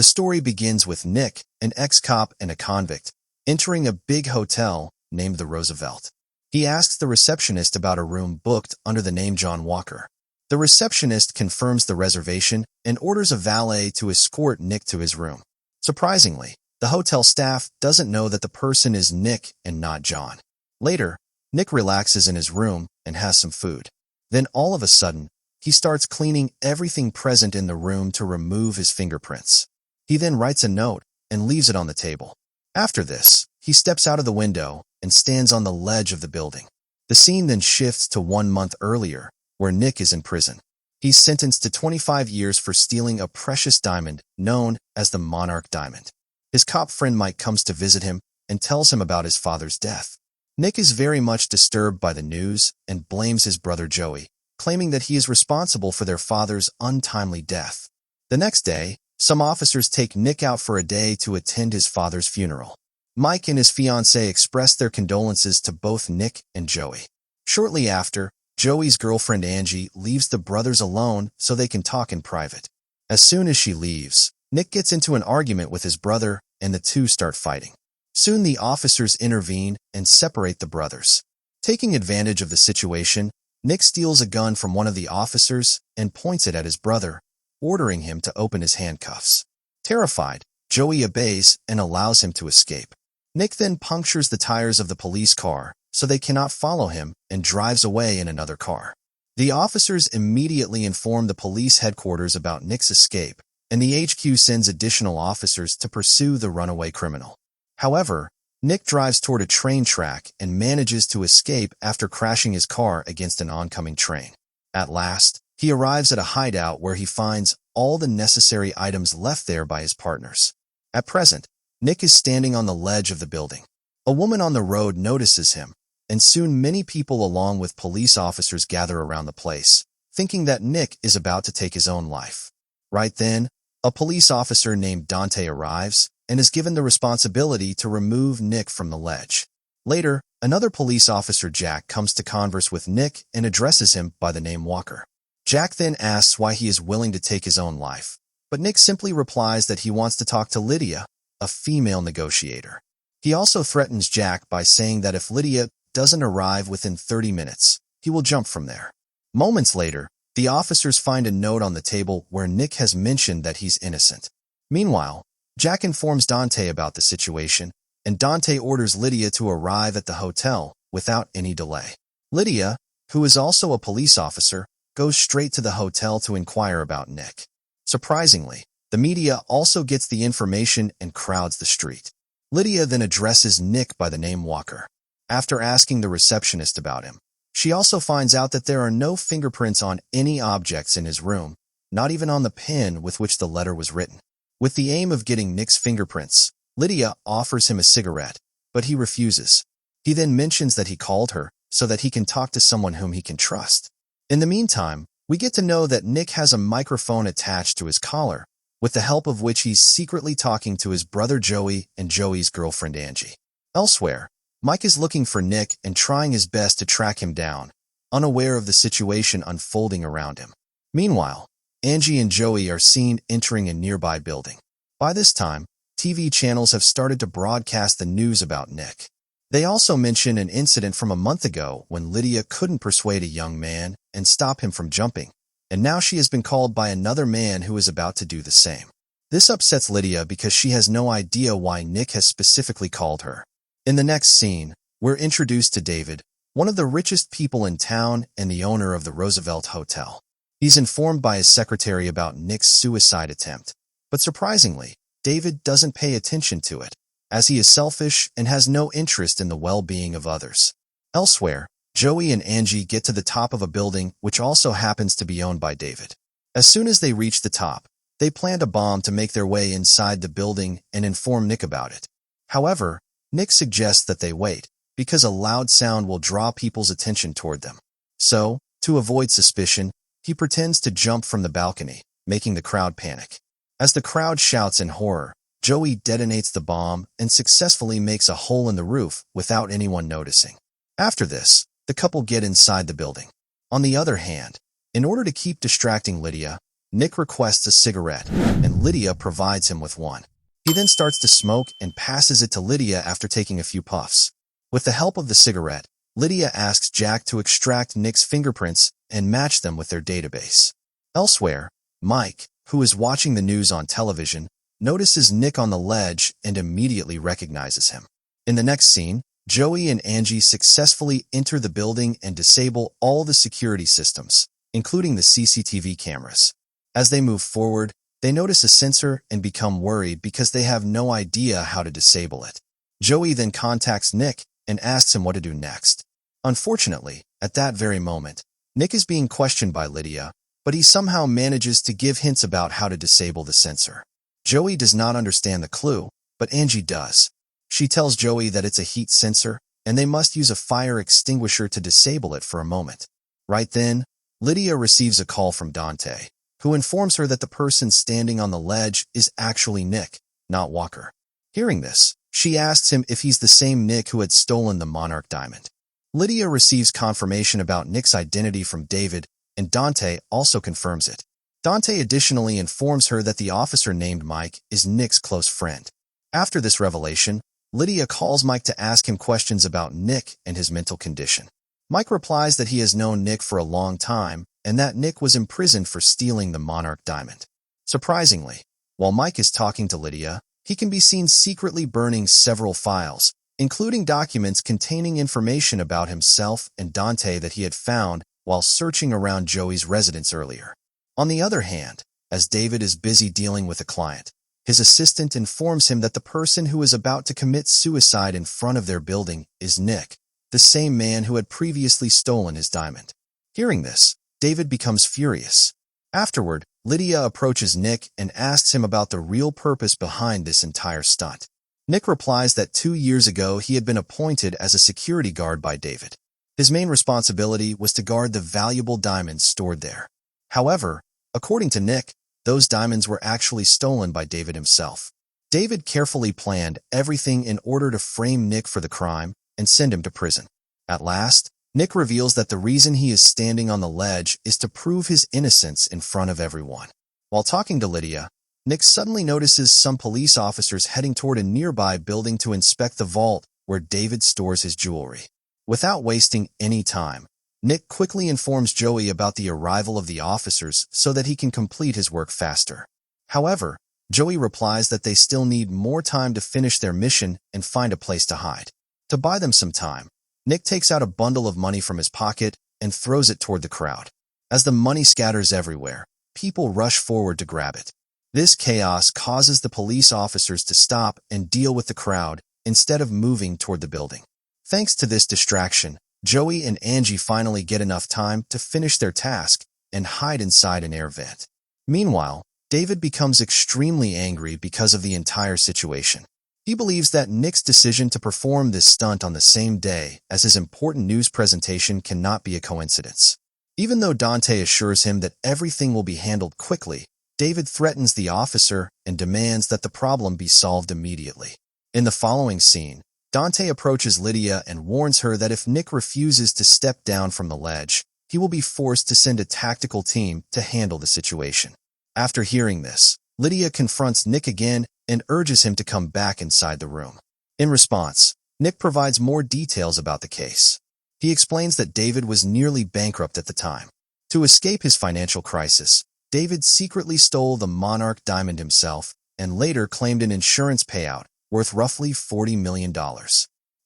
The story begins with Nick, an ex-cop and a convict, entering a big hotel named the Roosevelt. He asks the receptionist about a room booked under the name John Walker. The receptionist confirms the reservation and orders a valet to escort Nick to his room. Surprisingly, the hotel staff doesn't know that the person is Nick and not John. Later, Nick relaxes in his room and has some food. Then all of a sudden, he starts cleaning everything present in the room to remove his fingerprints. He then writes a note and leaves it on the table. After this, he steps out of the window and stands on the ledge of the building. The scene then shifts to 1 month earlier, where Nick is in prison. He's sentenced to 25 years for stealing a precious diamond known as the Monarch Diamond. His cop friend Mike comes to visit him and tells him about his father's death. Nick is very much disturbed by the news and blames his brother Joey, claiming that he is responsible for their father's untimely death. The next day, some officers take Nick out for a day to attend his father's funeral. Mike and his fiancée express their condolences to both Nick and Joey. Shortly after, Joey's girlfriend Angie leaves the brothers alone so they can talk in private. As soon as she leaves, Nick gets into an argument with his brother and the two start fighting. Soon the officers intervene and separate the brothers. Taking advantage of the situation, Nick steals a gun from one of the officers and points it at his brother, ordering him to open his handcuffs. Terrified, Joey obeys and allows him to escape. Nick then punctures the tires of the police car so they cannot follow him and drives away in another car. The officers immediately inform the police headquarters about Nick's escape, and the HQ sends additional officers to pursue the runaway criminal. However, Nick drives toward a train track and manages to escape after crashing his car against an oncoming train. At last, he arrives at a hideout where he finds all the necessary items left there by his partners. At present, Nick is standing on the ledge of the building. A woman on the road notices him, and soon many people along with police officers gather around the place, thinking that Nick is about to take his own life. Right then, a police officer named Dante arrives and is given the responsibility to remove Nick from the ledge. Later, another police officer, Jack, comes to converse with Nick and addresses him by the name Walker. Jack then asks why he is willing to take his own life, but Nick simply replies that he wants to talk to Lydia, a female negotiator. He also threatens Jack by saying that if Lydia doesn't arrive within 30 minutes, he will jump from there. Moments later, the officers find a note on the table where Nick has mentioned that he's innocent. Meanwhile, Jack informs Dante about the situation, and Dante orders Lydia to arrive at the hotel without any delay. Lydia, who is also a police officer, goes straight to the hotel to inquire about Nick. Surprisingly, the media also gets the information and crowds the street. Lydia then addresses Nick by the name Walker. After asking the receptionist about him, she also finds out that there are no fingerprints on any objects in his room, not even on the pen with which the letter was written. With the aim of getting Nick's fingerprints, Lydia offers him a cigarette, but he refuses. He then mentions that he called her so that he can talk to someone whom he can trust. In the meantime, we get to know that Nick has a microphone attached to his collar, with the help of which he's secretly talking to his brother Joey and Joey's girlfriend Angie. Elsewhere, Mike is looking for Nick and trying his best to track him down, unaware of the situation unfolding around him. Meanwhile, Angie and Joey are seen entering a nearby building. By this time, TV channels have started to broadcast the news about Nick. They also mention an incident from a month ago when Lydia couldn't persuade a young man and stop him from jumping, and now she has been called by another man who is about to do the same. This upsets Lydia because she has no idea why Nick has specifically called her. In the next scene, we're introduced to David, one of the richest people in town and the owner of the Roosevelt Hotel. He's informed by his secretary about Nick's suicide attempt, but surprisingly, David doesn't pay attention to it, as he is selfish and has no interest in the well-being of others. Elsewhere, Joey and Angie get to the top of a building which also happens to be owned by David. As soon as they reach the top, they plant a bomb to make their way inside the building and inform Nick about it. However, Nick suggests that they wait, because a loud sound will draw people's attention toward them. So, to avoid suspicion, he pretends to jump from the balcony, making the crowd panic. As the crowd shouts in horror, Joey detonates the bomb and successfully makes a hole in the roof without anyone noticing. After this, the couple get inside the building. On the other hand, in order to keep distracting Lydia, Nick requests a cigarette, and Lydia provides him with one. He then starts to smoke and passes it to Lydia after taking a few puffs. With the help of the cigarette, Lydia asks Jack to extract Nick's fingerprints and match them with their database. Elsewhere, Mike, who is watching the news on television, notices Nick on the ledge and immediately recognizes him. In the next scene, Joey and Angie successfully enter the building and disable all the security systems, including the CCTV cameras. As they move forward, they notice a sensor and become worried because they have no idea how to disable it. Joey then contacts Nick and asks him what to do next. Unfortunately, at that very moment, Nick is being questioned by Lydia, but he somehow manages to give hints about how to disable the sensor. Joey does not understand the clue, but Angie does. She tells Joey that it's a heat sensor, and they must use a fire extinguisher to disable it for a moment. Right then, Lydia receives a call from Dante, who informs her that the person standing on the ledge is actually Nick, not Walker. Hearing this, she asks him if he's the same Nick who had stolen the Monarch diamond. Lydia receives confirmation about Nick's identity from David, and Dante also confirms it. Dante additionally informs her that the officer named Mike is Nick's close friend. After this revelation, Lydia calls Mike to ask him questions about Nick and his mental condition. Mike replies that he has known Nick for a long time and that Nick was imprisoned for stealing the Monarch diamond. Surprisingly, while Mike is talking to Lydia, he can be seen secretly burning several files, including documents containing information about himself and Dante that he had found while searching around Joey's residence earlier. On the other hand, as David is busy dealing with a client, his assistant informs him that the person who is about to commit suicide in front of their building is Nick, the same man who had previously stolen his diamond. Hearing this, David becomes furious. Afterward, Lydia approaches Nick and asks him about the real purpose behind this entire stunt. Nick replies that 2 years ago he had been appointed as a security guard by David. His main responsibility was to guard the valuable diamonds stored there. However, according to Nick, those diamonds were actually stolen by David himself. David carefully planned everything in order to frame Nick for the crime and send him to prison. At last, Nick reveals that the reason he is standing on the ledge is to prove his innocence in front of everyone. While talking to Lydia, Nick suddenly notices some police officers heading toward a nearby building to inspect the vault where David stores his jewelry. Without wasting any time, Nick quickly informs Joey about the arrival of the officers so that he can complete his work faster. However, Joey replies that they still need more time to finish their mission and find a place to hide. To buy them some time, Nick takes out a bundle of money from his pocket and throws it toward the crowd. As the money scatters everywhere, people rush forward to grab it. This chaos causes the police officers to stop and deal with the crowd instead of moving toward the building. Thanks to this distraction, Joey and Angie finally get enough time to finish their task and hide inside an air vent. Meanwhile, David becomes extremely angry because of the entire situation. He believes that Nick's decision to perform this stunt on the same day as his important news presentation cannot be a coincidence. Even though Dante assures him that everything will be handled quickly, David threatens the officer and demands that the problem be solved immediately. In the following scene, Dante approaches Lydia and warns her that if Nick refuses to step down from the ledge, he will be forced to send a tactical team to handle the situation. After hearing this, Lydia confronts Nick again and urges him to come back inside the room. In response, Nick provides more details about the case. He explains that David was nearly bankrupt at the time. To escape his financial crisis, David secretly stole the Monarch diamond himself and later claimed an insurance payout worth roughly $40 million.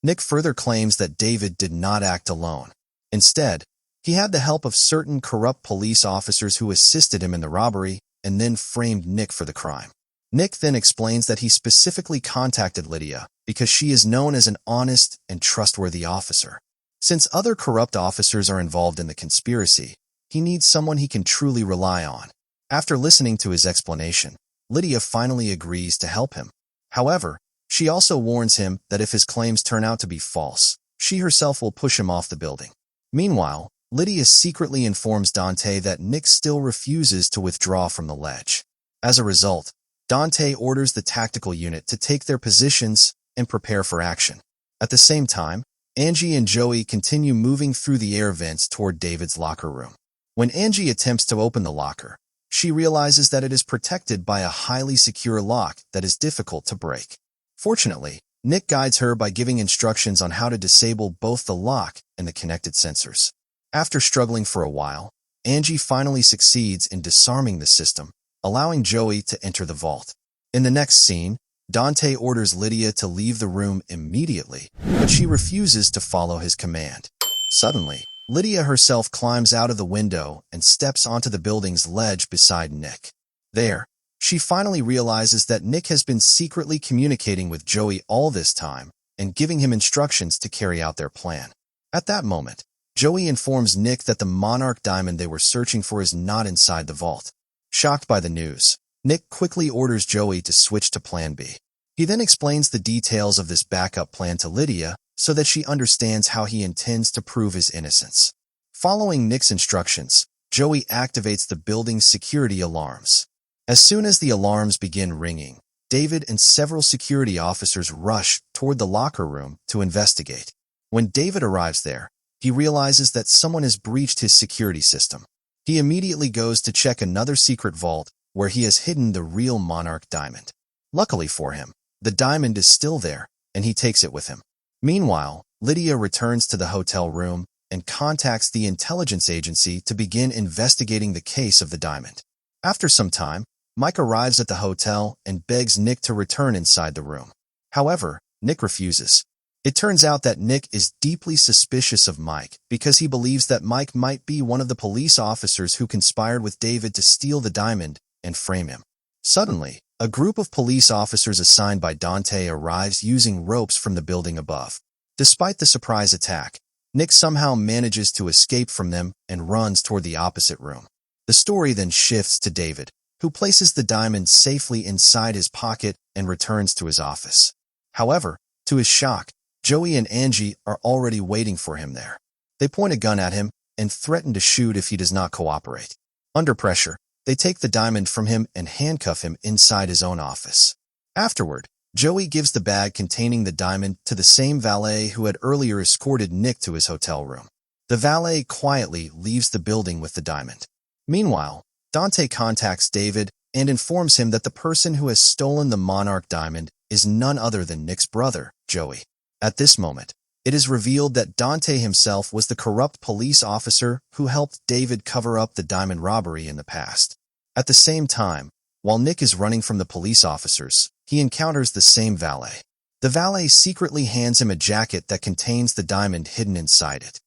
Nick further claims that David did not act alone. Instead, he had the help of certain corrupt police officers who assisted him in the robbery and then framed Nick for the crime. Nick then explains that he specifically contacted Lydia because she is known as an honest and trustworthy officer. Since other corrupt officers are involved in the conspiracy, he needs someone he can truly rely on. After listening to his explanation, Lydia finally agrees to help him. However, she also warns him that if his claims turn out to be false, she herself will push him off the building. Meanwhile, Lydia secretly informs Dante that Nick still refuses to withdraw from the ledge. As a result, Dante orders the tactical unit to take their positions and prepare for action. At the same time, Angie and Joey continue moving through the air vents toward David's locker room. When Angie attempts to open the locker, she realizes that it is protected by a highly secure lock that is difficult to break. Fortunately, Nick guides her by giving instructions on how to disable both the lock and the connected sensors. After struggling for a while, Angie finally succeeds in disarming the system, allowing Joey to enter the vault. In the next scene, Dante orders Lydia to leave the room immediately, but she refuses to follow his command. Suddenly, Lydia herself climbs out of the window and steps onto the building's ledge beside Nick. There, she finally realizes that Nick has been secretly communicating with Joey all this time and giving him instructions to carry out their plan. At that moment, Joey informs Nick that the Monarch diamond they were searching for is not inside the vault. Shocked by the news, Nick quickly orders Joey to switch to Plan B. He then explains the details of this backup plan to Lydia so that she understands how he intends to prove his innocence. Following Nick's instructions, Joey activates the building's security alarms. As soon as the alarms begin ringing, David and several security officers rush toward the locker room to investigate. When David arrives there, he realizes that someone has breached his security system. He immediately goes to check another secret vault where he has hidden the real Monarch diamond. Luckily for him, the diamond is still there, and he takes it with him. Meanwhile, Lydia returns to the hotel room and contacts the intelligence agency to begin investigating the case of the diamond. After some time, Mike arrives at the hotel and begs Nick to return inside the room. However, Nick refuses. It turns out that Nick is deeply suspicious of Mike because he believes that Mike might be one of the police officers who conspired with David to steal the diamond and frame him. Suddenly, a group of police officers assigned by Dante arrives using ropes from the building above. Despite the surprise attack, Nick somehow manages to escape from them and runs toward the opposite room. The story then shifts to David, who places the diamond safely inside his pocket and returns to his office. However, to his shock, Joey and Angie are already waiting for him there. They point a gun at him and threaten to shoot if he does not cooperate. Under pressure, they take the diamond from him and handcuff him inside his own office. Afterward, Joey gives the bag containing the diamond to the same valet who had earlier escorted Nick to his hotel room. The valet quietly leaves the building with the diamond. Meanwhile, Dante contacts David and informs him that the person who has stolen the Monarch diamond is none other than Nick's brother, Joey. At this moment, it is revealed that Dante himself was the corrupt police officer who helped David cover up the diamond robbery in the past. At the same time, while Nick is running from the police officers, he encounters the same valet. The valet secretly hands him a jacket that contains the diamond hidden inside it.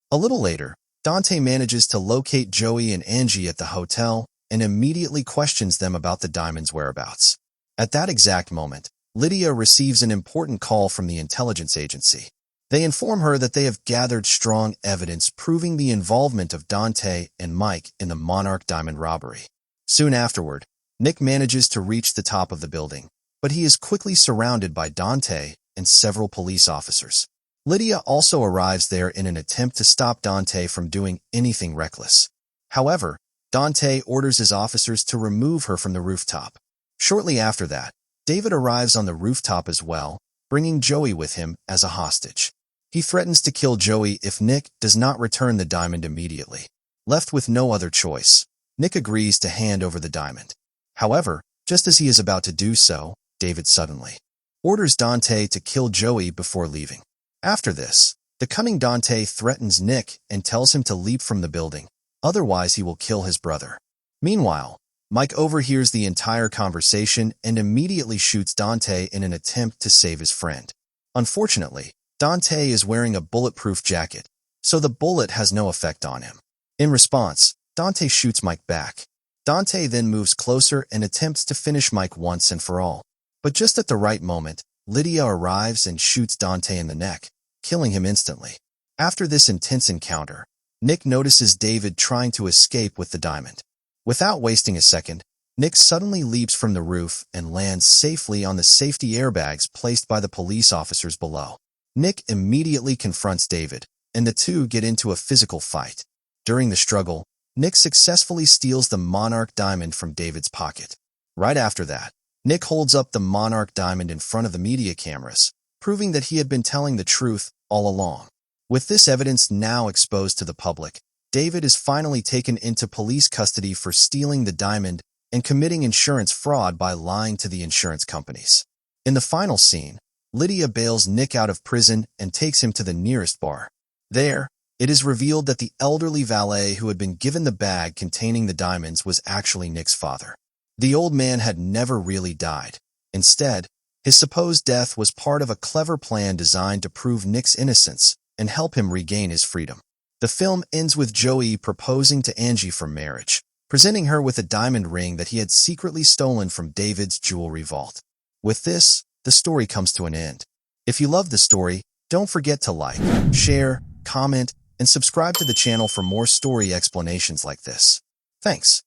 A little later, Dante manages to locate Joey and Angie at the hotel and immediately questions them about the diamond's whereabouts. At that exact moment, Lydia receives an important call from the intelligence agency. They inform her that they have gathered strong evidence proving the involvement of Dante and Mike in the Monarch diamond robbery. Soon afterward, Nick manages to reach the top of the building, but he is quickly surrounded by Dante and several police officers. Lydia also arrives there in an attempt to stop Dante from doing anything reckless. However, Dante orders his officers to remove her from the rooftop. Shortly after that, David arrives on the rooftop as well, bringing Joey with him as a hostage. He threatens to kill Joey if Nick does not return the diamond immediately. Left with no other choice, Nick agrees to hand over the diamond. However, just as he is about to do so, David suddenly orders Dante to kill Joey before leaving. After this, the cunning Dante threatens Nick and tells him to leap from the building, otherwise he will kill his brother. Meanwhile, Mike overhears the entire conversation and immediately shoots Dante in an attempt to save his friend. Unfortunately, Dante is wearing a bulletproof jacket, so the bullet has no effect on him. In response, Dante shoots Mike back. Dante then moves closer and attempts to finish Mike once and for all. But just at the right moment, Lydia arrives and shoots Dante in the neck, killing him instantly. After this intense encounter, Nick notices David trying to escape with the diamond. Without wasting a second, Nick suddenly leaps from the roof and lands safely on the safety airbags placed by the police officers below. Nick immediately confronts David, and the two get into a physical fight. During the struggle, Nick successfully steals the Monarch diamond from David's pocket. Right after that, Nick holds up the Monarch diamond in front of the media cameras, proving that he had been telling the truth all along. With this evidence now exposed to the public, David is finally taken into police custody for stealing the diamond and committing insurance fraud by lying to the insurance companies. In the final scene, Lydia bails Nick out of prison and takes him to the nearest bar. There, it is revealed that the elderly valet who had been given the bag containing the diamonds was actually Nick's father. The old man had never really died. Instead, his supposed death was part of a clever plan designed to prove Nick's innocence and help him regain his freedom. The film ends with Joey proposing to Angie for marriage, presenting her with a diamond ring that he had secretly stolen from David's jewelry vault. With this, the story comes to an end. If you love the story, don't forget to like, share, comment, and subscribe to the channel for more story explanations like this. Thanks.